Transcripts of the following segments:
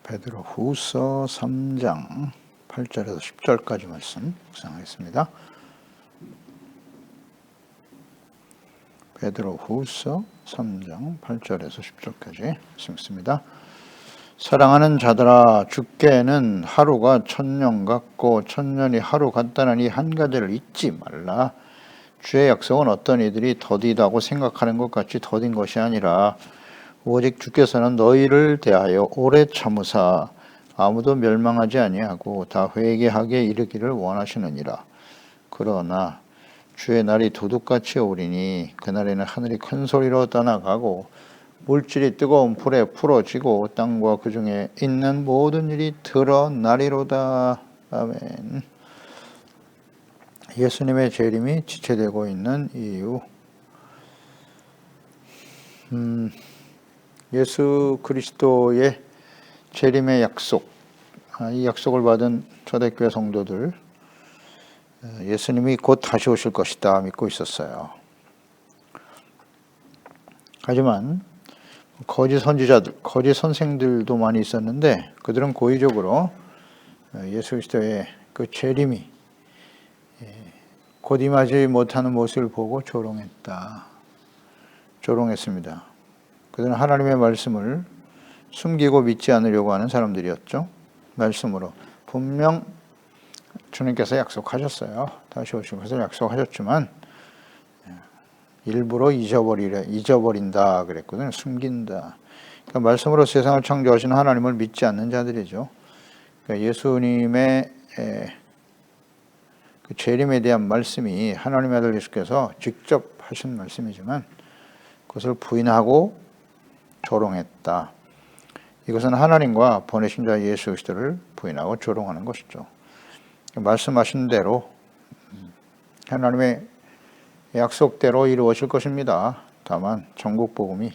베드로후서 3장 8절에서 10절까지 말씀 묵상하겠습니다. 베드로후서 3장 8절에서 10절까지 말씀입니다. 사랑하는 자들아, 주께는 하루가 천년 같고 천년이 하루 같다는 이 한 가지를 잊지 말라. 주의 약속은 어떤 이들이 더디다고 생각하는 것 같이 더딘 것이 아니라 오직 주께서는 너희를 대하여 오래 참으사 아무도 멸망하지 아니하고 다 회개하게 이르기를 원하시느니라. 그러나 주의 날이 도둑같이 오리니 그날에는 하늘이 큰 소리로 떠나가고 물질이 뜨거운 불에 풀어지고 땅과 그 중에 있는 모든 일이 드러나리로다. 아멘. 예수님의 재림이 지체되고 있는 이유. 예수 그리스도의 재림의 약속, 이 약속을 받은 초대교회 성도들, 예수님이 곧 다시 오실 것이다 믿고 있었어요. 하지만 거짓 선지자들, 거짓 선생들도 많이 있었는데 그들은 고의적으로 예수 그리스도의 그 재림이 곧 임하지 못하는 모습을 보고 조롱했습니다. 그들은 하나님의 말씀을 숨기고 믿지 않으려고 하는 사람들이었죠. 말씀으로 분명 주님께서 약속하셨어요. 다시 오실 것을 약속하셨지만 일부러 잊어버린다 그랬거든요. 숨긴다. 그러니까 말씀으로 세상을 창조하신 하나님을 믿지 않는 자들이죠. 그러니까 예수님의 그 재림에 대한 말씀이 하나님의 아들 예수께서 직접 하신 말씀이지만 그것을 부인하고 조롱했다. 이것은 하나님과 보내신 자 예수 그리스도를 부인하고 조롱하는 것이죠. 말씀하신 대로 하나님의 약속대로 이루어질 것입니다. 다만 전국 복음이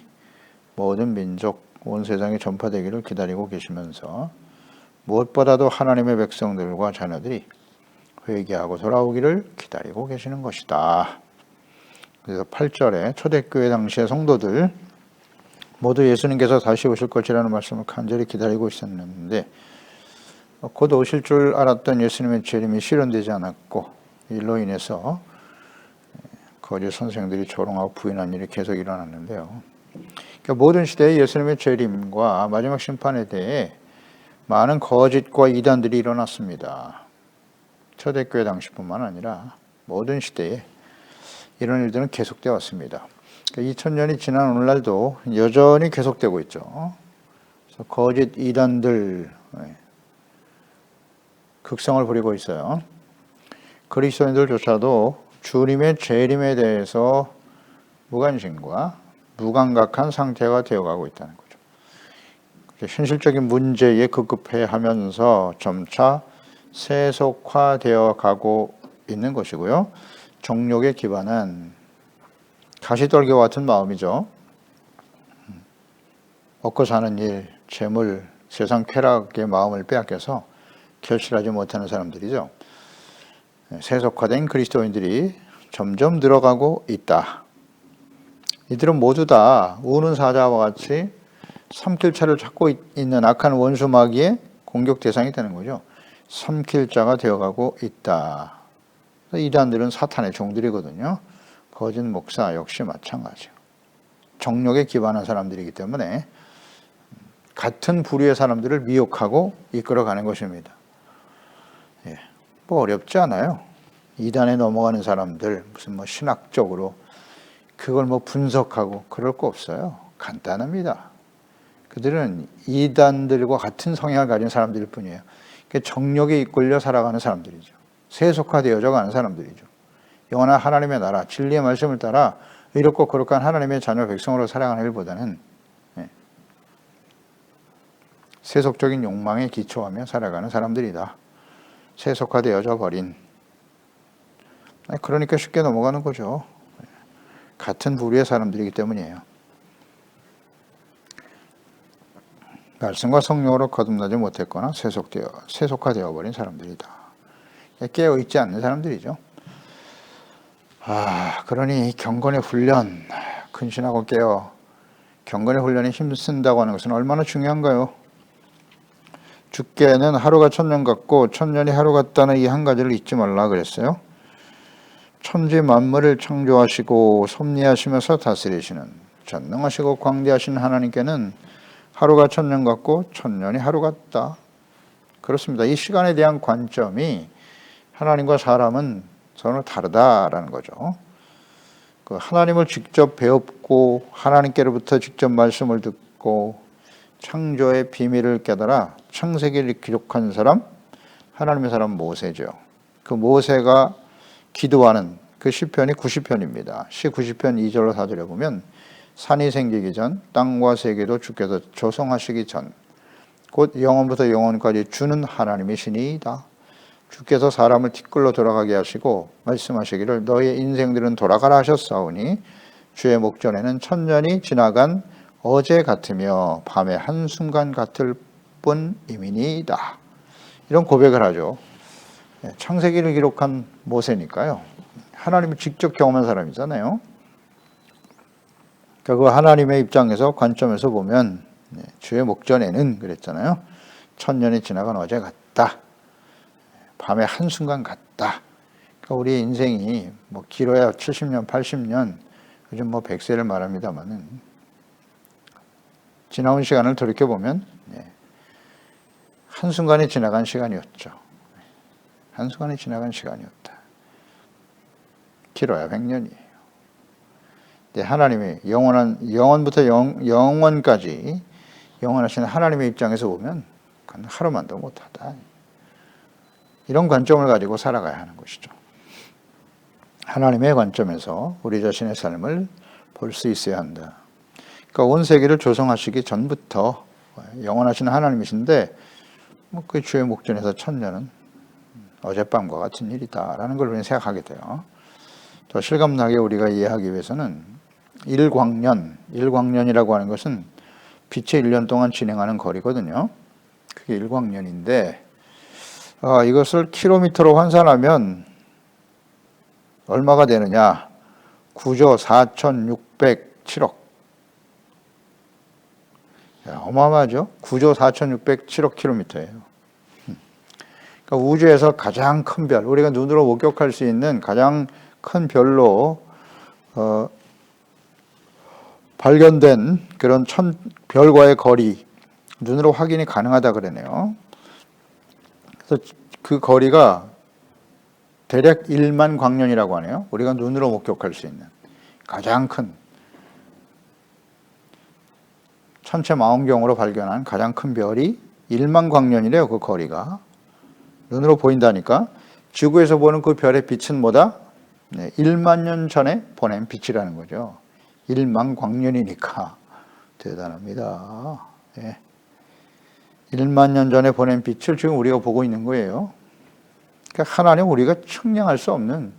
모든 민족, 온 세상에 전파되기를 기다리고 계시면서 무엇보다도 하나님의 백성들과 자녀들이 회개하고 돌아오기를 기다리고 계시는 것이다. 그래서 8절에 초대교회 당시의 성도들 모두 예수님께서 다시 오실 것이라는 말씀을 간절히 기다리고 있었는데 곧 오실 줄 알았던 예수님의 재림이 실현되지 않았고 일로 인해서 거짓 선생들이 조롱하고 부인한 일이 계속 일어났는데요. 그러니까 모든 시대에 예수님의 재림과 마지막 심판에 대해 많은 거짓과 이단들이 일어났습니다. 초대교회 당시뿐만 아니라 모든 시대에 이런 일들은 계속되어 왔습니다. 2000년이 지난 오늘날도 여전히 계속되고 있죠. 그래서 거짓 이단들 극성을 부리고 있어요. 그리스도인들조차도 주님의 재림에 대해서 무관심과 무감각한 상태가 되어가고 있다는 거죠. 현실적인 문제에 급급해하면서 점차 세속화되어 가고 있는 것이고요. 정욕에 기반한 가시떨기와 같은 마음이죠. 먹고 사는 일, 재물, 세상 쾌락의 마음을 빼앗겨서 결실하지 못하는 사람들이죠. 세속화된 그리스도인들이 점점 늘어가고 있다. 이들은 모두 다 우는 사자와 같이 삼킬 자를 찾고 있는 악한 원수 마귀의 공격 대상이 되는 거죠. 삼킬 자가 되어가고 있다. 이단들은 사탄의 종들이거든요. 거짓 목사 역시 마찬가지요. 정욕에 기반한 사람들이기 때문에 같은 부류의 사람들을 미혹하고 이끌어가는 것입니다. 뭐 어렵지 않아요. 이단에 넘어가는 사람들 무슨 신학적으로 그걸 분석하고 그럴 거 없어요. 간단합니다. 그들은 이단들과 같은 성향을 가진 사람들일 뿐이에요. 정욕에 이끌려 살아가는 사람들이죠. 세속화되어져 가는 사람들이죠. 영원한 하나님의 나라, 진리의 말씀을 따라 이렇고 그렇고 하나님의 자녀 백성으로 살아가는 일보다는 세속적인 욕망에 기초하며 살아가는 사람들이다. 세속화되어져 버린. 그러니까 쉽게 넘어가는 거죠. 같은 부류의 사람들이기 때문이에요. 말씀과 성령으로 거듭나지 못했거나 세속화되어 버린 사람들이다. 깨어있지 않는 사람들이죠. 그러니 경건의 훈련, 근신하고 깨어 경건의 훈련에 힘쓴다고 하는 것은 얼마나 중요한가요? 주께는 하루가 천년 같고 천년이 하루 같다는 이 한 가지를 잊지 말라 그랬어요. 천지 만물을 창조하시고 섭리하시면서 다스리시는 전능하시고 광대하신 하나님께는 하루가 천년 같고 천년이 하루 같다. 그렇습니다. 이 시간에 대한 관점이 하나님과 사람은 전혀 다르다라는 거죠. 그 하나님을 직접 배웠고 하나님께로부터 직접 말씀을 듣고 창조의 비밀을 깨달아 창세기를 기록한 사람, 하나님의 사람 모세죠. 그 모세가 기도하는 그 시편이 90편입니다. 시 90편 2절로 4절에 보면 산이 생기기 전 땅과 세계도 주께서 조성하시기 전 곧 영원부터 영원까지 주는 하나님이시니이다. 주께서 사람을 티끌로 돌아가게 하시고 말씀하시기를 너의 인생들은 돌아가라 하셨사오니 주의 목전에는 천년이 지나간 어제 같으며 밤의 한순간 같을 뿐이니이다. 이런 고백을 하죠. 창세기를 기록한 모세니까요. 하나님을 직접 경험한 사람이잖아요. 그 하나님의 입장에서 관점에서 보면 주의 목전에는 그랬잖아요. 천년이 지나간 어제 같다. 밤의 한순간 같다. 그러니까 우리 인생이 뭐 길어야 70년, 80년, 요즘 뭐 100세를 말합니다만은 지나온 시간을 돌이켜보면 한순간에 지나간 시간이었죠. 한순간에 지나간 시간이었다. 길어야 100년이에요. 하나님의 영원부터 영원까지 영원하신 하나님의 입장에서 보면 그건 하루만도 못하다. 이런 관점을 가지고 살아가야 하는 것이죠. 하나님의 관점에서 우리 자신의 삶을 볼 수 있어야 한다. 그러니까 온 세계를 조성하시기 전부터 영원하신 하나님이신데 그 주의 목전에서 천년은 어젯밤과 같은 일이다라는 걸 우리는 생각하게 돼요. 더 실감나게 우리가 이해하기 위해서는 일광년이라고 하는 것은 빛의 1년 동안 진행하는 거리거든요. 그게 일광년인데 이것을 킬로미터로 환산하면 얼마가 되느냐? 9조 4,607억. 어마어마하죠? 9조 4,607억 킬로미터예요. 그러니까 우주에서 가장 큰 별, 우리가 눈으로 목격할 수 있는 가장 큰 별로 발견된 그런 별과의 거리, 눈으로 확인이 가능하다 그러네요. 그래서 그 거리가 대략 1만 광년이라고 하네요. 우리가 눈으로 목격할 수 있는 가장 큰 천체 망원경으로 발견한 가장 큰 별이 1만 광년이래요. 그 거리가 눈으로 보인다니까. 지구에서 보는 그 별의 빛은 뭐다? 1만 년 전에 보낸 빛이라는 거죠. 1만 광년이니까 대단합니다. 1만 년 전에 보낸 빛을 지금 우리가 보고 있는 거예요. 그러니까 하나님 우리가 측량할 수 없는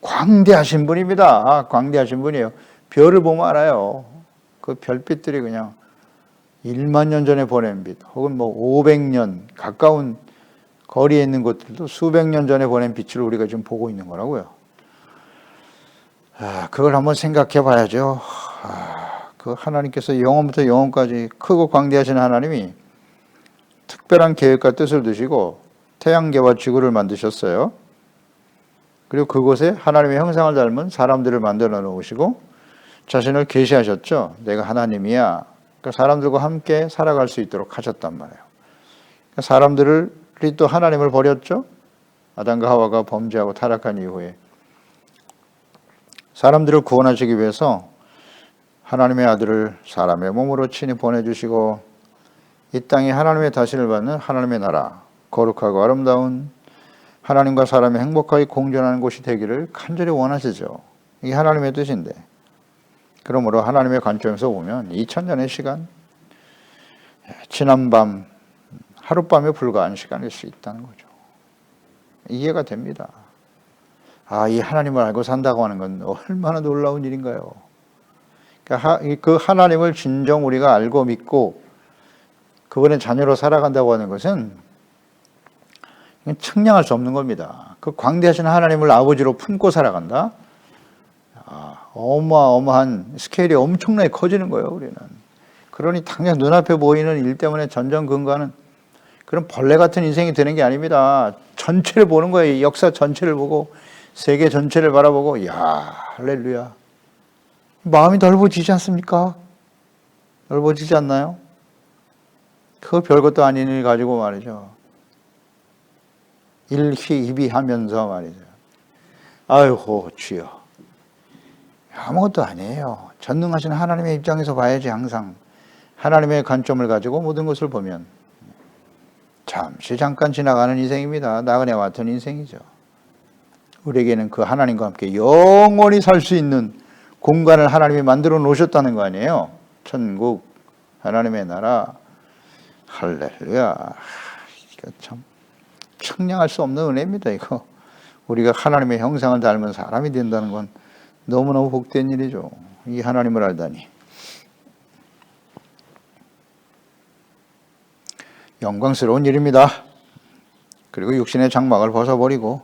광대하신 분입니다. 광대하신 분이에요. 별을 보면 알아요. 그 별빛들이 그냥 1만 년 전에 보낸 빛, 혹은 뭐 500년 가까운 거리에 있는 것들도 수백 년 전에 보낸 빛을 우리가 지금 보고 있는 거라고요. 그걸 한번 생각해 봐야죠. 그 하나님께서 영원부터 영원까지 크고 광대하신 하나님이 특별한 계획과 뜻을 두시고 태양계와 지구를 만드셨어요. 그리고 그곳에 하나님의 형상을 닮은 사람들을 만들어 놓으시고 자신을 계시하셨죠. 내가 하나님이야. 그러니까 사람들과 함께 살아갈 수 있도록 하셨단 말이에요. 그러니까 사람들이 또 하나님을 버렸죠. 아담과 하와가 범죄하고 타락한 이후에 사람들을 구원하시기 위해서 하나님의 아들을 사람의 몸으로 친히 보내주시고 이 땅에 하나님의 다스림을 받는 하나님의 나라, 거룩하고 아름다운 하나님과 사람이 행복하게 공존하는 곳이 되기를 간절히 원하시죠. 이게 하나님의 뜻인데, 그러므로 하나님의 관점에서 보면 2000년의 시간, 지난밤, 하룻밤에 불과한 시간일 수 있다는 거죠. 이해가 됩니다. 이 하나님을 알고 산다고 하는 건 얼마나 놀라운 일인가요? 그러니까 그 하나님을 진정 우리가 알고 믿고 그분의 자녀로 살아간다고 하는 것은 측량할 수 없는 겁니다. 그 광대하신 하나님을 아버지로 품고 살아간다? 어마어마한 스케일이 엄청나게 커지는 거예요, 우리는. 그러니 당장 눈앞에 보이는 일 때문에 전전긍긍하는 그럼 벌레 같은 인생이 되는 게 아닙니다. 전체를 보는 거예요. 역사 전체를 보고 세계 전체를 바라보고 이야 할렐루야. 마음이 넓어지지 않습니까? 넓어지지 않나요? 그 별것도 아닌 일 가지고 말이죠. 일희이비하면서 말이죠. 아이고 주여. 아무것도 아니에요. 전능하신 하나님의 입장에서 봐야지 항상. 하나님의 관점을 가지고 모든 것을 보면 잠깐 지나가는 인생입니다. 나그네와 같은 인생이죠. 우리에게는 그 하나님과 함께 영원히 살 수 있는 공간을 하나님이 만들어 놓으셨다는 거 아니에요. 천국, 하나님의 나라. 할렐루야. 이거 참 청량할 수 없는 은혜입니다. 이거 우리가 하나님의 형상을 닮은 사람이 된다는 건 너무너무 복된 일이죠. 이 하나님을 알다니. 영광스러운 일입니다. 그리고 육신의 장막을 벗어버리고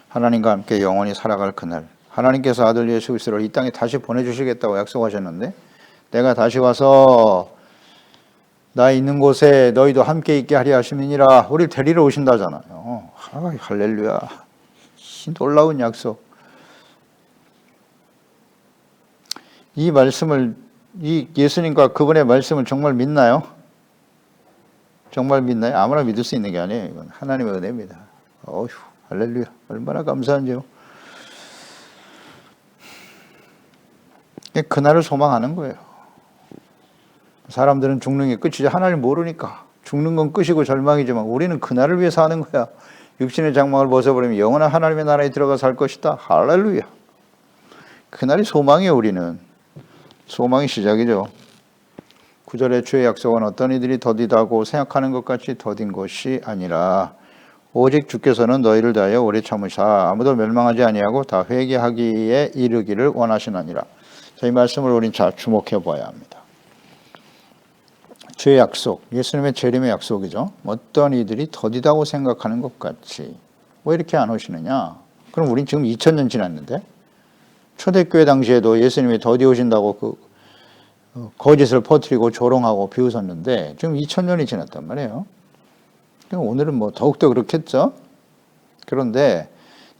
하나님과 함께 영원히 살아갈 그날, 하나님께서 아들 예수 그리스도를 이 땅에 다시 보내주시겠다고 약속하셨는데, 내가 다시 와서 나 있는 곳에 너희도 함께 있게 하리 하심이니라, 우리를 데리러 오신다잖아요. 할렐루야. 놀라운 약속. 이 말씀을, 이 예수님과 그분의 말씀을 정말 믿나요? 정말 믿나요? 아무나 믿을 수 있는 게 아니에요. 이건 하나님의 은혜입니다. 어휴, 할렐루야. 얼마나 감사한지요. 그날을 소망하는 거예요. 사람들은 죽는 게 끝이죠. 하나님 모르니까. 죽는 건 끝이고 절망이지만 우리는 그날을 위해서 하는 거야. 육신의 장막을 벗어버리면 영원한 하나님의 나라에 들어가 살 것이다. 할렐루야. 그날이 소망이에요. 우리는. 소망이 시작이죠. 9절의 주의 약속은 어떤 이들이 더디다고 생각하는 것 같이 더딘 것이 아니라 오직 주께서는 너희를 다하여 오래 참으사 아무도 멸망하지 아니하고 다 회개하기에 이르기를 원하시나니라. 이 말씀을 우리는 잘 주목해 봐야 합니다. 주의 약속, 예수님의 재림의 약속이죠. 어떤 이들이 더디다고 생각하는 것 같이. 왜 이렇게 안 오시느냐? 그럼 우린 지금 2000년 지났는데 초대교회 당시에도 예수님이 더디 오신다고 거짓을 퍼뜨리고 조롱하고 비웃었는데 지금 2000년이 지났단 말이에요. 오늘은 뭐 더욱더 그렇겠죠. 그런데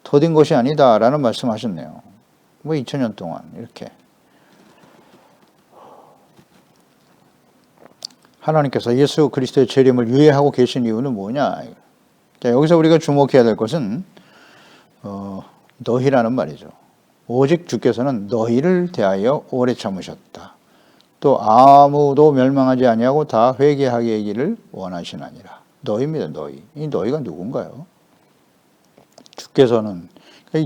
더딘 것이 아니다라는 말씀하셨네요. 뭐 2000년 동안 이렇게 하나님께서 예수 그리스도의 재림을 유예하고 계신 이유는 뭐냐? 자, 여기서 우리가 주목해야 될 것은 너희라는 말이죠. 오직 주께서는 너희를 대하여 오래 참으셨다. 또 아무도 멸망하지 아니하고 다 회개하게 하기를 원하시나니라. 너희입니다. 너희. 이 너희가 누군가요? 주께서는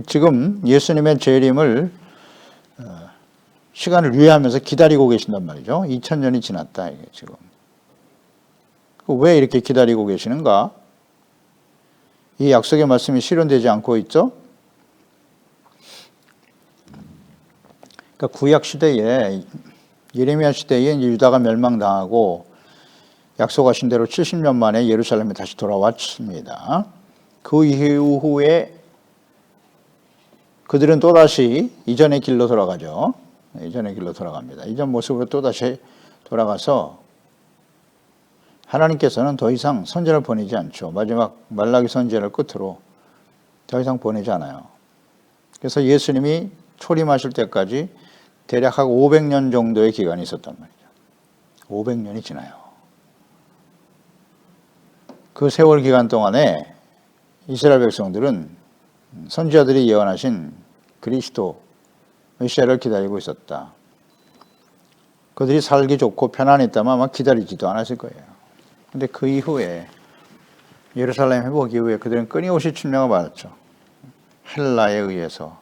지금 예수님의 재림을 시간을 유예하면서 기다리고 계신단 말이죠. 2000년이 지났다 이게 지금. 왜 이렇게 기다리고 계시는가? 이 약속의 말씀이 실현되지 않고 있죠. 그러니까 구약 시대에 예레미야 시대에 유다가 멸망당하고 약속하신 대로 70년 만에 예루살렘에 다시 돌아왔습니다. 그 이후에 그들은 또다시 이전의 길로 돌아가죠. 이전의 길로 돌아갑니다. 이전 모습으로 또다시 돌아가서 하나님께서는 더 이상 선지자를 보내지 않죠. 마지막 말라기 선지자를 끝으로 더 이상 보내지 않아요. 그래서 예수님이 초림하실 때까지 대략 한 500년 정도의 기간이 있었단 말이죠. 500년이 지나요. 그 세월 기간 동안에 이스라엘 백성들은 선지자들이 예언하신 그리스도 메시아를 기다리고 있었다. 그들이 살기 좋고 편안했다면 아마 기다리지도 않았을 거예요. 그런데 그 이후에 예루살렘 회복 이후에 그들은 끊임없이 침략을 받았죠. 헬라에 의해서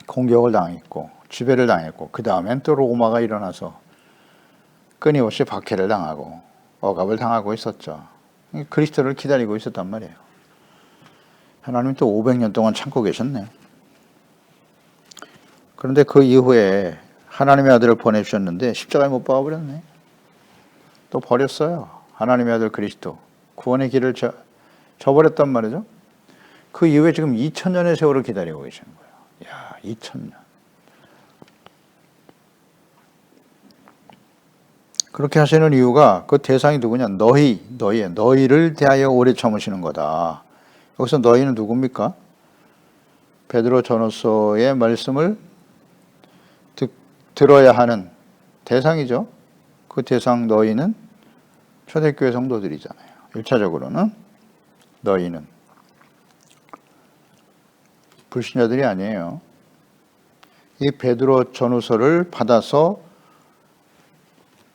공격을 당했고 지배를 당했고 그 다음엔 또 로마가 일어나서 끊임없이 박해를 당하고 억압을 당하고 있었죠. 그리스도를 기다리고 있었단 말이에요. 하나님이 또 500년 동안 참고 계셨네요. 그런데 그 이후에 하나님의 아들을 보내주셨는데 십자가에 못 박아버렸네. 또 버렸어요. 하나님의 아들 그리스도. 구원의 길을 저버렸단 말이죠. 그 이후에 지금 2000년의 세월을 기다리고 계시는 거예요. 야, 2000년. 그렇게 하시는 이유가 그 대상이 누구냐? 너희를 대하여 오래 참으시는 거다. 여기서 너희는 누굽니까? 베드로 전후서의 말씀을 들어야 하는 대상이죠. 그 대상 너희는 초대교회 성도들이잖아요. 1차적으로는 너희는 불신자들이 아니에요. 이 베드로 전후서를 받아서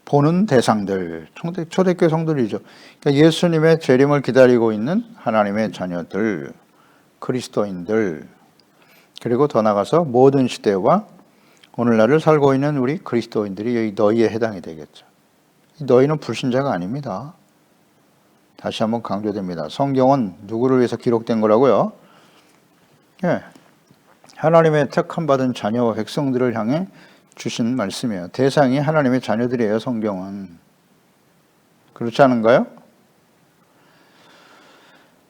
보는 대상들, 초대교회 성도들이죠. 그러니까 예수님의 재림을 기다리고 있는 하나님의 자녀들, 그리스도인들, 그리고 더 나아가서 모든 시대와 오늘날을 살고 있는 우리 그리스도인들이 여기 너희에 해당이 되겠죠. 너희는 불신자가 아닙니다. 다시 한번 강조됩니다. 성경은 누구를 위해서 기록된 거라고요? 예, 하나님의 택함 받은 자녀와 백성들을 향해 주신 말씀이에요. 대상이 하나님의 자녀들이에요. 성경은. 그렇지 않은가요?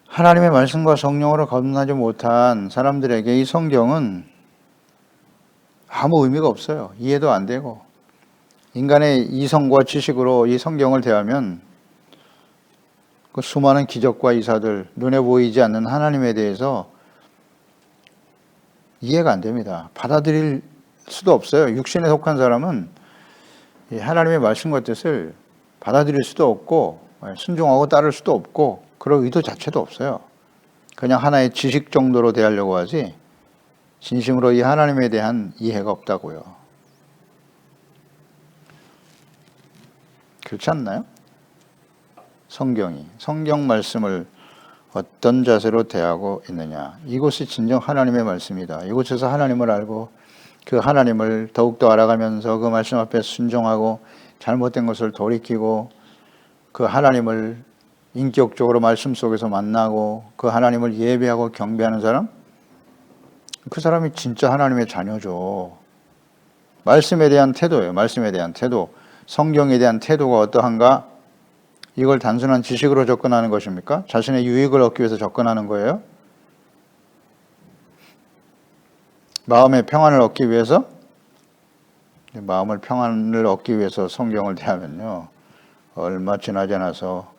하나님의 말씀과 성령으로 거듭나지 못한 사람들에게 이 성경은 아무 의미가 없어요. 이해도 안 되고. 인간의 이성과 지식으로 이 성경을 대하면 그 수많은 기적과 이사들, 눈에 보이지 않는 하나님에 대해서 이해가 안 됩니다. 받아들일 수도 없어요. 육신에 속한 사람은 하나님의 말씀과 뜻을 받아들일 수도 없고 순종하고 따를 수도 없고 그럴 의도 자체도 없어요. 그냥 하나의 지식 정도로 대하려고 하지 진심으로 이 하나님에 대한 이해가 없다고요. 그렇지 않나요? 성경 말씀을 어떤 자세로 대하고 있느냐. 이것이 진정 하나님의 말씀이다. 이곳에서 하나님을 알고 그 하나님을 더욱더 알아가면서 그 말씀 앞에 순종하고 잘못된 것을 돌이키고 그 하나님을 인격적으로 말씀 속에서 만나고 그 하나님을 예배하고 경배하는 사람, 그 사람이 진짜 하나님의 자녀죠. 말씀에 대한 태도예요. 말씀에 대한 태도. 성경에 대한 태도가 어떠한가? 이걸 단순한 지식으로 접근하는 것입니까? 자신의 유익을 얻기 위해서 접근하는 거예요? 마음의 평안을 얻기 위해서? 마음을 평안을 얻기 위해서 성경을 대하면요. 얼마 지나지 않아서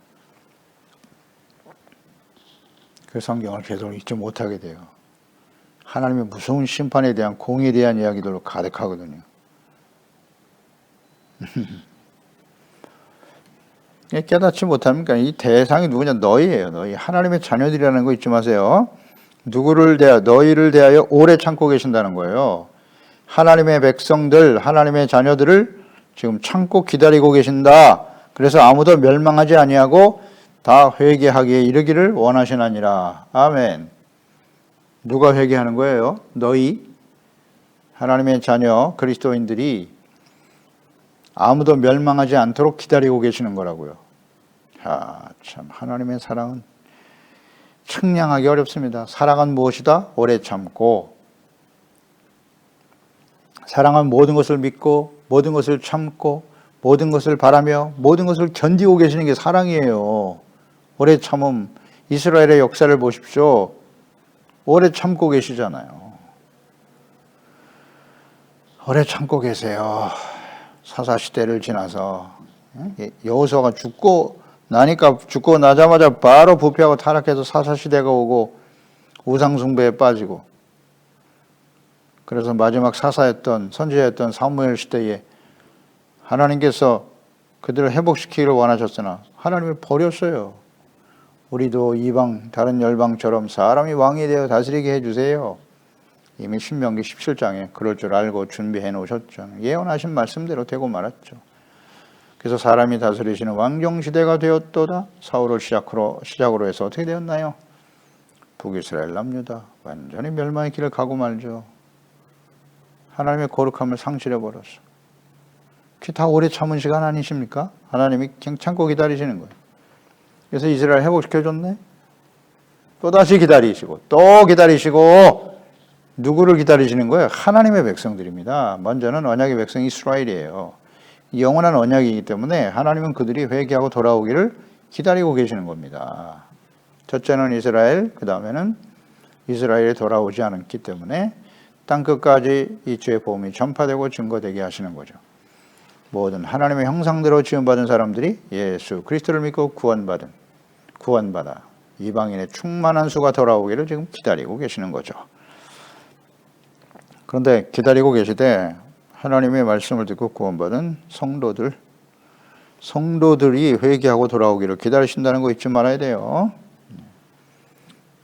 그 성경을 계속 읽지 못하게 돼요. 하나님의 무서운 심판에 대한 공의에 대한 이야기들로 가득하거든요. 깨닫지 못합니까? 이 대상이 누구냐? 너희예요. 너희. 하나님의 자녀들이라는 거 잊지 마세요. 너희를 대하여 오래 참고 계신다는 거예요. 하나님의 백성들, 하나님의 자녀들을 지금 참고 기다리고 계신다. 그래서 아무도 멸망하지 아니하고 다 회개하기에 이르기를 원하시나니라. 아멘. 누가 회개하는 거예요? 너희 하나님의 자녀 그리스도인들이 아무도 멸망하지 않도록 기다리고 계시는 거라고요. 참 하나님의 사랑은 측량하기 어렵습니다. 사랑은 무엇이다? 오래 참고, 사랑은 모든 것을 믿고 모든 것을 참고 모든 것을 바라며 모든 것을 견디고 계시는 게 사랑이에요. 오래 참음. 이스라엘의 역사를 보십시오. 오래 참고 계시잖아요. 오래 참고 계세요. 사사시대를 지나서 여호수아가 죽고 나자마자 바로 부패하고 타락해서 사사시대가 오고 우상숭배에 빠지고, 그래서 마지막 선지자였던 사무엘 시대에 하나님께서 그들을 회복시키기를 원하셨으나 하나님이 버렸어요. 우리도 이방 다른 열방처럼 사람이 왕이 되어 다스리게 해주세요. 이미 신명기 17장에 그럴 줄 알고 준비해 놓으셨죠. 예언하신 말씀대로 되고 말았죠. 그래서 사람이 다스리시는 왕정시대가 되었도다. 사울을 시작으로 해서 어떻게 되었나요? 북이스라엘 남유다 완전히 멸망의 길을 가고 말죠. 하나님의 거룩함을 상실해버렸어. 그게 다 오래 참은 시간 아니십니까? 하나님이 그냥 참고 기다리시는 거예요. 그래서 이스라엘 회복시켜줬네. 또다시 기다리시고 또 기다리시고. 누구를 기다리시는 거예요? 하나님의 백성들입니다. 먼저는 언약의 백성 이스라엘이에요. 영원한 언약이기 때문에 하나님은 그들이 회개하고 돌아오기를 기다리고 계시는 겁니다. 첫째는 이스라엘, 그 다음에는 이스라엘이 돌아오지 않았기 때문에 땅끝까지 이 주의 복음이 전파되고 증거되게 하시는 거죠. 모든 하나님의 형상대로 지음받은 사람들이 예수 그리스도를 믿고 구원받아 이방인의 충만한 수가 돌아오기를 지금 기다리고 계시는 거죠. 그런데 기다리고 계시되 하나님의 말씀을 듣고 구원받은 성도들이 회개하고 돌아오기를 기다리신다는 거 잊지 말아야 돼요.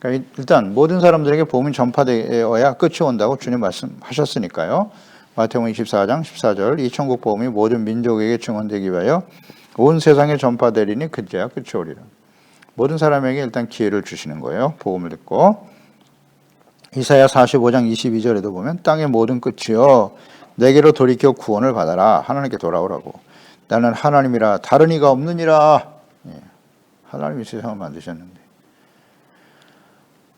그러니까 일단 모든 사람들에게 복음이 전파되어야 끝이 온다고 주님 말씀하셨으니까요. 마태복음 24장 14절 이 천국 복음이 모든 민족에게 증언되기 위하여 온 세상에 전파되리니 그제야 끝이 오리라. 모든 사람에게 일단 기회를 주시는 거예요. 복음을 듣고. 이사야 45장 22절에도 보면 땅의 모든 끝이여 내게로 돌이켜 구원을 받아라. 하나님께 돌아오라고. 나는 하나님이라 다른 이가 없느니라. 하나님이 세상을 만드셨는데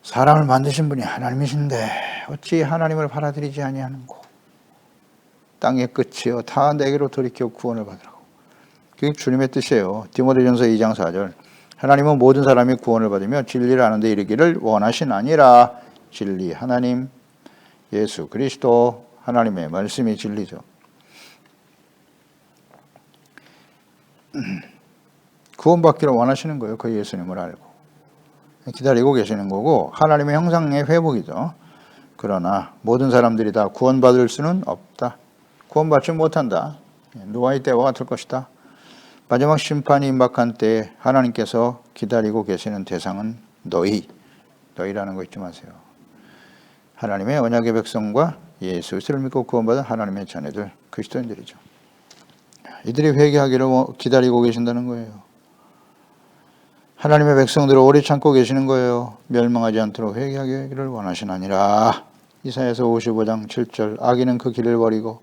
사람을 만드신 분이 하나님이신데 어찌 하나님을 받아들이지 아니하는고. 땅의 끝이여 다 내게로 돌이켜 구원을 받으라고. 그게 주님의 뜻이에요. 디모데전서 2장 4절 하나님은 모든 사람이 구원을 받으며 진리를 아는 데 이르기를 원하시나니라. 진리 하나님 예수 그리스도 하나님의 말씀이 진리죠. 구원받기를 원하시는 거예요. 그 예수님을 알고 기다리고 계시는 거고 하나님의 형상의 회복이죠. 그러나 모든 사람들이 다 구원받을 수는 없다. 구원받지 못한다. 노아의 때와 같을 것이다. 마지막 심판이 임박한 때에 하나님께서 기다리고 계시는 대상은 너희라는 거 잊지 마세요. 하나님의 언약의 백성과 예수 그리스도를 믿고 구원받은 하나님의 자녀들 그리스도인들이죠. 이들이 회개하기를 기다리고 계신다는 거예요. 하나님의 백성들을 오래 참고 계시는 거예요. 멸망하지 않도록 회개하기를 원하시나니라. 이사야서 55장 7절 악인은 그 길을 버리고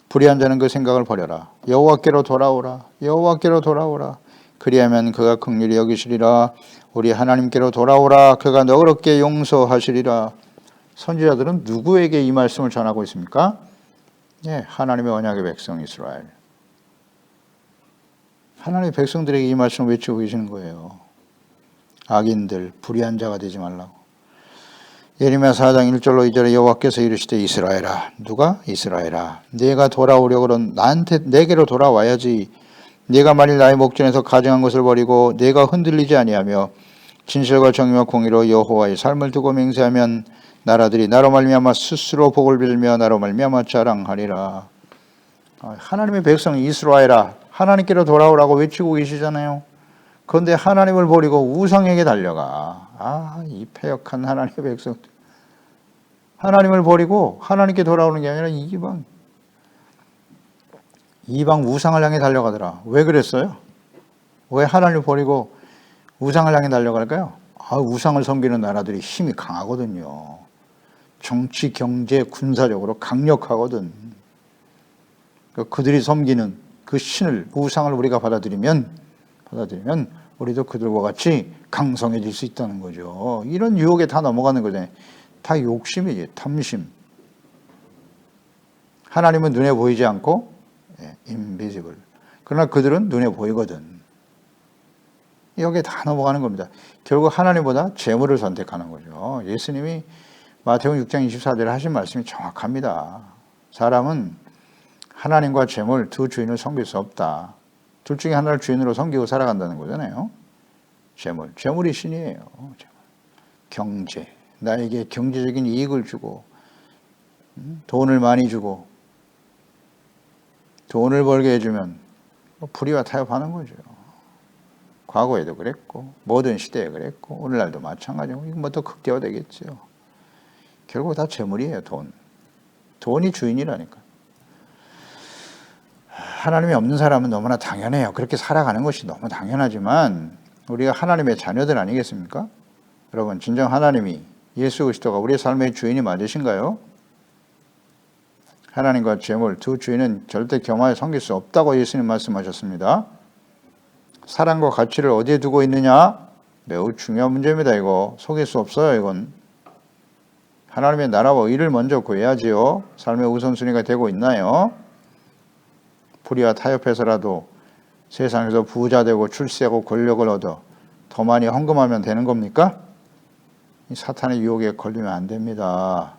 불의한 자는 그 생각을 버려라. 여호와께로 돌아오라. 여호와께로 돌아오라. 그리하면 그가 긍휼히 여기시리라. 우리 하나님께로 돌아오라. 그가 너그럽게 용서하시리라. 선지자들은 누구에게 이 말씀을 전하고 있습니까? 하나님의 언약의 백성 이스라엘. 하나님의 백성들에게 이 말씀을 외치고 계시는 거예요. 악인들, 불의한 자가 되지 말라고. 예레미야 4장 1절로 2절에 여호와께서 이르시되 이스라엘아. 누가? 이스라엘아. 네가 돌아오려거든 내게로 돌아와야지. 네가 만일 나의 목전에서 가증한 것을 버리고 네가 흔들리지 아니하며 진실과 정의와 공의로 여호와의 삶을 두고 맹세하면 나라들이 나로 말미암아 스스로 복을 빌며 나로 말미암아 자랑하리라. 하나님의 백성 이스라엘아. 하나님께로 돌아오라고 외치고 계시잖아요. 그런데 하나님을 버리고 우상에게 달려가. 이 패역한 하나님의 백성들. 하나님을 버리고 하나님께 돌아오는 게 아니라 이방 우상을 향해 달려가더라. 왜 그랬어요? 왜 하나님을 버리고 우상을 향해 달려갈까요? 우상을 섬기는 나라들이 힘이 강하거든요. 정치, 경제, 군사적으로 강력하거든. 그들이 섬기는 그 신을, 우상을 우리가 받아들이면 우리도 그들과 같이 강성해질 수 있다는 거죠. 이런 유혹에 다 넘어가는 거잖아요. 다 욕심이지, 탐심. 하나님은 눈에 보이지 않고 invisible. 그러나 그들은 눈에 보이거든. 여기에 다 넘어가는 겁니다. 결국 하나님보다 재물을 선택하는 거죠. 예수님이 마태복음 6장 24절에 하신 말씀이 정확합니다. 사람은 하나님과 재물 두 주인을 섬길 수 없다. 둘 중에 하나를 주인으로 섬기고 살아간다는 거잖아요. 재물이 신이에요. 경제, 나에게 경제적인 이익을 주고 돈을 많이 주고 돈을 벌게 해주면 불의와 타협하는 거죠. 과거에도 그랬고 모든 시대에 그랬고 오늘날도 마찬가지고 이건 뭐 더 극대화되겠죠. 결국 다 재물이에요. 돈이 주인이라니까. 하나님이 없는 사람은 너무나 당연해요. 그렇게 살아가는 것이 너무 당연하지만 우리가 하나님의 자녀들 아니겠습니까? 여러분 진정 하나님이 예수 그리스도가 우리의 삶의 주인이 맞으신가요? 하나님과 재물 두 주인은 절대 겸하여 섬길 수 없다고 예수님 말씀하셨습니다. 사랑과 가치를 어디에 두고 있느냐? 매우 중요한 문제입니다. 이거 속일 수 없어요. 이건 하나님의 나라와 의를 먼저 구해야지요. 삶의 우선순위가 되고 있나요? 불의와 타협해서라도 세상에서 부자 되고 출세하고 권력을 얻어 더 많이 헌금하면 되는 겁니까? 이 사탄의 유혹에 걸리면 안 됩니다.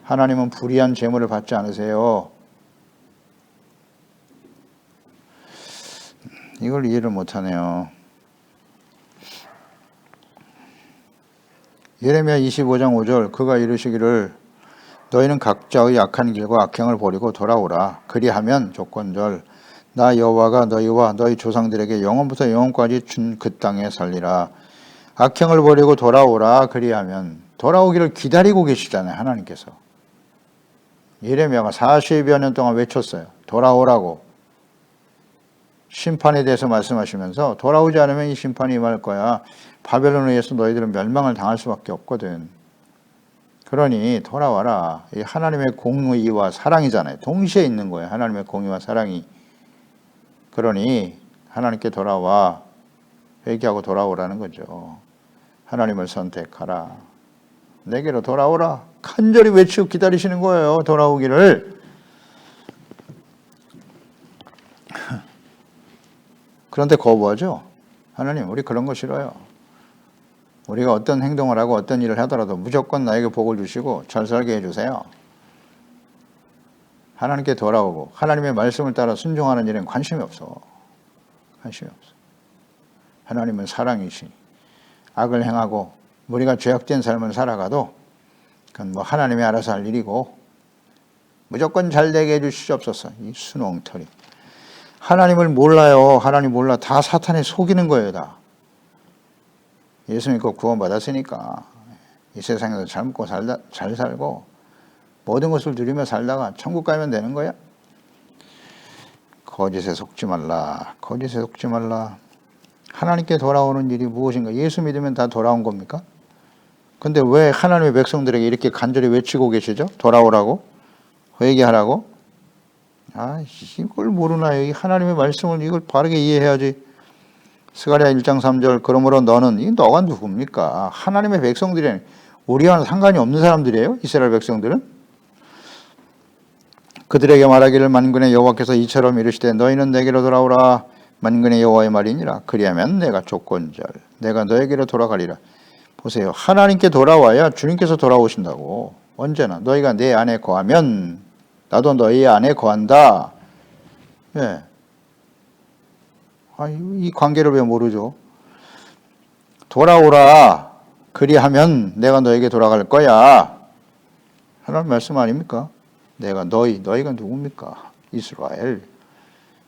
하나님은 불의한 재물을 받지 않으세요. 이걸 이해를 못하네요. 예레미야 25장 5절 그가 이르시기를 너희는 각자의 악한 길과 악행을 버리고 돌아오라. 그리하면 조건절 나 여호와가 너희와 너희 조상들에게 영원부터 영원까지 준 그 땅에 살리라. 악행을 버리고 돌아오라. 그리하면 돌아오기를 기다리고 계시잖아요. 하나님께서. 예레미야가 40여 년 동안 외쳤어요. 돌아오라고. 심판에 대해서 말씀하시면서 돌아오지 않으면 이 심판이 임할 거야. 바벨론에 의해서 너희들은 멸망을 당할 수밖에 없거든. 그러니 돌아와라. 이 하나님의 공의와 사랑이잖아요. 동시에 있는 거예요. 하나님의 공의와 사랑이. 그러니 하나님께 돌아와. 회개하고 돌아오라는 거죠. 하나님을 선택하라. 내게로 돌아오라. 간절히 외치고 기다리시는 거예요. 돌아오기를. 그런데 거부하죠. 하나님, 우리 그런 거 싫어요. 우리가 어떤 행동을 하고 어떤 일을 하더라도 무조건 나에게 복을 주시고 잘 살게 해주세요. 하나님께 돌아오고 하나님의 말씀을 따라 순종하는 일엔 관심이 없어. 관심이 없어. 하나님은 사랑이시니 악을 행하고 우리가 죄악된 삶을 살아가도 그건 뭐 하나님이 알아서 할 일이고 무조건 잘 되게 해주시옵소서. 이 순옹털이. 하나님을 몰라요. 하나님 몰라. 다 사탄에 속이는 거예요. 다. 예수 믿고 구원받았으니까 이 세상에서 잘 먹고 잘 살고 모든 것을 누리며 살다가 천국 가면 되는 거야. 거짓에 속지 말라. 거짓에 속지 말라. 하나님께 돌아오는 일이 무엇인가? 예수 믿으면 다 돌아온 겁니까? 근데 왜 하나님의 백성들에게 이렇게 간절히 외치고 계시죠? 돌아오라고? 회개하라고? 아, 이걸 모르나요? 이 하나님의 말씀을 이걸 바르게 이해해야지. 스가랴 1장 3절 그러므로 너는 이 너가 누굽니까? 하나님의 백성들이 우리와는 상관이 없는 사람들이에요. 이스라엘 백성들은. 그들에게 말하기를 만군의 여호와께서 이처럼 이르시되 너희는 내게로 돌아오라. 만군의 여호와의 말이니라. 그리하면 내가 조건절 내가 너에게로 돌아가리라. 보세요. 하나님께 돌아와야 주님께서 돌아오신다고. 언제나 너희가 내 안에 거하면 나도 너희 안에 거한다. 예. 이 관계를 왜 모르죠? 돌아오라. 그리하면 내가 너에게 돌아갈 거야. 하나님 말씀 아닙니까? 내가 너희가 누굽니까? 이스라엘.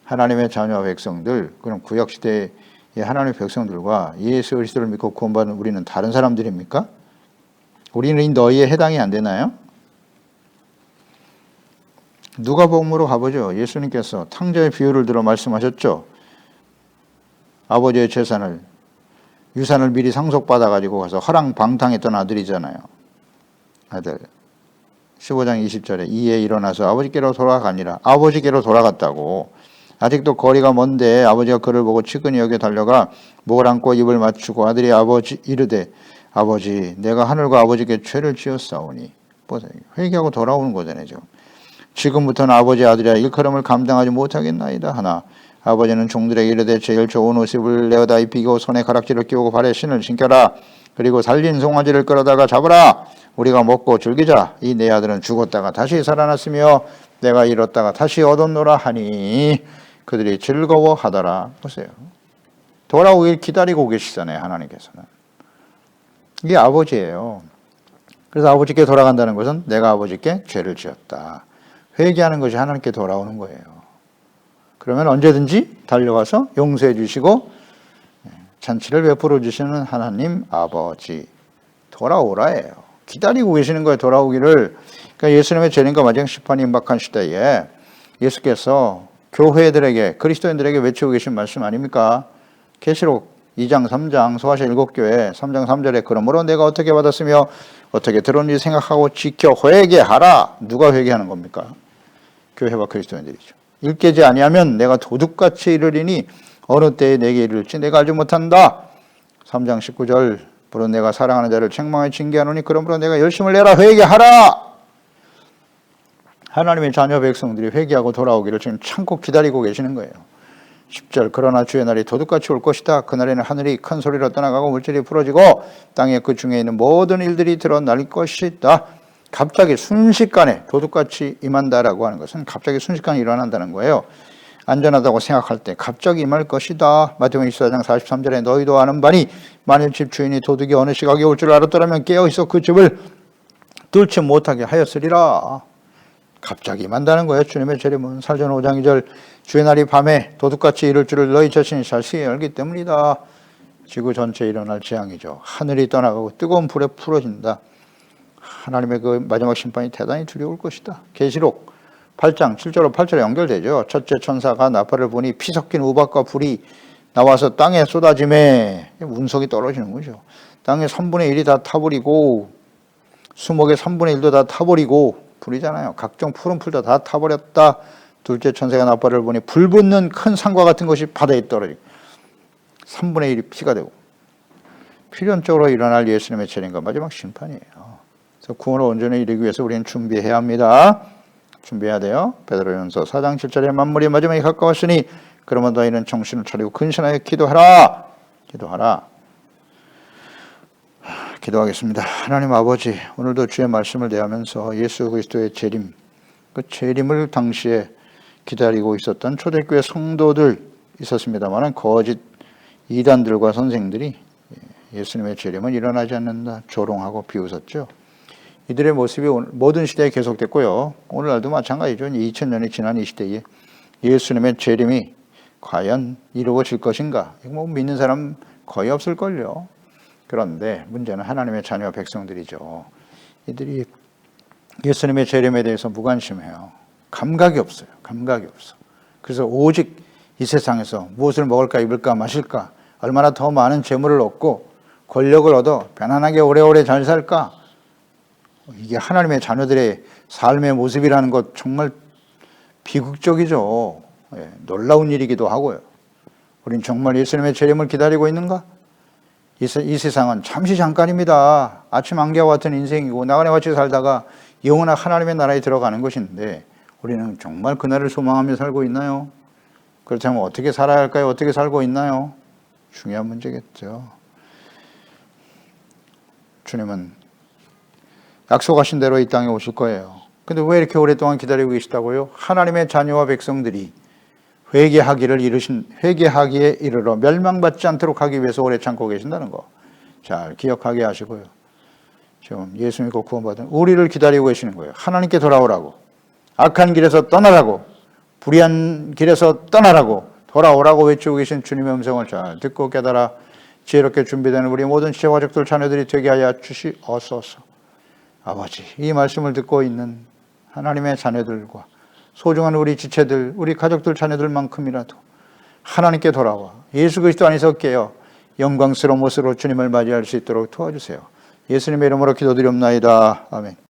하나님의 자녀 백성들, 그럼 구약시대의 하나님의 백성들과 예수 그리스도를 믿고 구원받은 우리는 다른 사람들입니까? 우리는 너희에 해당이 안 되나요? 누가복음으로 가보죠. 예수님께서 탕자의 비유를 들어 말씀하셨죠. 아버지의 재산을 유산을 미리 상속받아가지고 가서 허랑방탕했던 아들이잖아요. 아들 15장 20절에 이에 일어나서 아버지께로 돌아가니라. 아버지께로 돌아갔다고. 아직도 거리가 먼데 아버지가 그를 보고 치근히 여겨 달려가 목을 안고 입을 맞추고 아들이 아버지 이르되 아버지 내가 하늘과 아버지께 죄를 지었사오니. 보세요. 회개하고 돌아오는 거잖아요. 지금부터는 아버지 아들이야 일컬음을 감당하지 못하겠나이다 하나 아버지는 종들에게 이르되 제일 좋은 옷을 내어다 입히고 손에 가락지를 끼우고 발에 신을 신겨라. 그리고 살린 송아지를 끌어다가 잡으라. 우리가 먹고 즐기자. 이 내 아들은 죽었다가 다시 살아났으며 내가 잃었다가 다시 얻었노라 하니 그들이 즐거워하더라. 보세요. 돌아오길 기다리고 계시잖아요. 하나님께서는. 이게 아버지예요. 그래서 아버지께 돌아간다는 것은 내가 아버지께 죄를 지었다. 회개하는 것이 하나님께 돌아오는 거예요. 그러면 언제든지 달려가서 용서해 주시고 잔치를 베풀어 주시는 하나님 아버지. 돌아오라예요. 기다리고 계시는 거예요. 돌아오기를. 그러니까 예수님의 재림과 마지막 심판이 임박한 시대에 예수께서 교회들에게 그리스도인들에게 외치고 계신 말씀 아닙니까? 계시록 2장 3장 소아시 7교회 3장 3절에 그러므로 내가 어떻게 받았으며 어떻게 들었는지 생각하고 지켜 회개하라. 누가 회개하는 겁니까? 교회와 그리스도인들이죠. 일깨지 아니하면 내가 도둑같이 이르리니 어느 때에 내게 이를지 내가 알지 못한다. 3장 19절 부러 내가 사랑하는 자를 책망에 징계하노니 그러므로 내가 열심을 내라. 회개하라. 하나님의 자녀 백성들이 회개하고 돌아오기를 지금 참고 기다리고 계시는 거예요. 10절 그러나 주의 날이 도둑같이 올 것이다. 그날에는 하늘이 큰 소리로 떠나가고 물질이 부러지고 땅에 그 중에 있는 모든 일들이 드러날 것이다. 갑자기 순식간에 도둑같이 임한다라고 하는 것은 갑자기 순식간에 일어난다는 거예요. 안전하다고 생각할 때 갑자기 임할 것이다. 마태복음 24장 43절에 너희도 아는 바니 만일 집주인이 도둑이 어느 시각에 올 줄 알았더라면 깨어있어 그 집을 뚫지 못하게 하였으리라. 갑자기 임한다는 거예요. 주님의 재림은. 사도전 5장 2절 주의 날이 밤에 도둑같이 이를 줄을 너희 자신이 자세히 알기 때문이다. 지구 전체에 일어날 재앙이죠. 하늘이 떠나가고 뜨거운 불에 풀어진다. 하나님의 그 마지막 심판이 대단히 두려울 것이다. 계시록 8장 7절로 8절에 연결되죠. 첫째 천사가 나팔을 보니 피 섞인 우박과 불이 나와서 땅에 쏟아지매 운석이 떨어지는 거죠. 땅의 3분의 1이 다 타버리고 수목의 3분의 1도 다 타버리고 불이잖아요. 각종 푸른 풀도 다 타버렸다. 둘째 천사가 나팔을 보니 불 붙는 큰 산과 같은 것이 바다에 떨어지고 3분의 1이 피가 되고 필연적으로 일어날 예수님의 재림과 마지막 심판이에요. 그래서 구원을 온전히 이루기 위해서 우리는 준비해야 합니다. 준비해야 돼요. 베드로전서 4장 7절에 만물이 마지막에 가까웠으니 그러면 너희는 정신을 차리고 근신하여 기도하라. 기도하라. 기도하겠습니다. 하나님 아버지, 오늘도 주의 말씀을 대하면서 예수 그리스도의 재림, 그 재림을 당시에 기다리고 있었던 초대교회 성도들 있었습니다만 거짓 이단들과 선생들이 예수님의 재림은 일어나지 않는다 조롱하고 비웃었죠. 이들의 모습이 모든 시대에 계속됐고요. 오늘날도 마찬가지죠. 2000년이 지난 이 시대에 예수님의 재림이 과연 이루어질 것인가? 이거 믿는 사람 거의 없을걸요. 그런데 문제는 하나님의 자녀 백성들이죠. 이들이 예수님의 재림에 대해서 무관심해요. 감각이 없어요. 감각이 없어. 그래서 오직 이 세상에서 무엇을 먹을까 입을까 마실까 얼마나 더 많은 재물을 얻고 권력을 얻어 편안하게 오래오래 잘 살까? 이게 하나님의 자녀들의 삶의 모습이라는 것 정말 비극적이죠. 놀라운 일이기도 하고요. 우린 정말 예수님의 재림을 기다리고 있는가? 이 세상은 잠시 잠깐입니다. 아침 안개와 같은 인생이고 나그네 같이 살다가 영원한 하나님의 나라에 들어가는 것인데 우리는 정말 그날을 소망하며 살고 있나요? 그렇다면 어떻게 살아야 할까요? 어떻게 살고 있나요? 중요한 문제겠죠. 주님은 약속하신 대로 이 땅에 오실 거예요. 근데 왜 이렇게 오랫동안 기다리고 계시다고요? 하나님의 자녀와 백성들이 회개하기에 이르러 멸망받지 않도록 하기 위해서 오래 참고 계신다는 거 잘 기억하게 하시고요. 지금 예수 믿고 구원받은 우리를 기다리고 계시는 거예요. 하나님께 돌아오라고, 악한 길에서 떠나라고, 불의한 길에서 떠나라고, 돌아오라고 외치고 계신 주님의 음성을 잘 듣고 깨달아 지혜롭게 준비되는 우리 모든 지체가족들 자녀들이 되게 하여 주시옵소서. 아버지, 이 말씀을 듣고 있는 하나님의 자녀들과 소중한 우리 지체들, 우리 가족들 자녀들만큼이라도 하나님께 돌아와 예수 그리스도 안에서 깨어 영광스러운 모습으로 주님을 맞이할 수 있도록 도와주세요. 예수님의 이름으로 기도드리옵나이다. 아멘.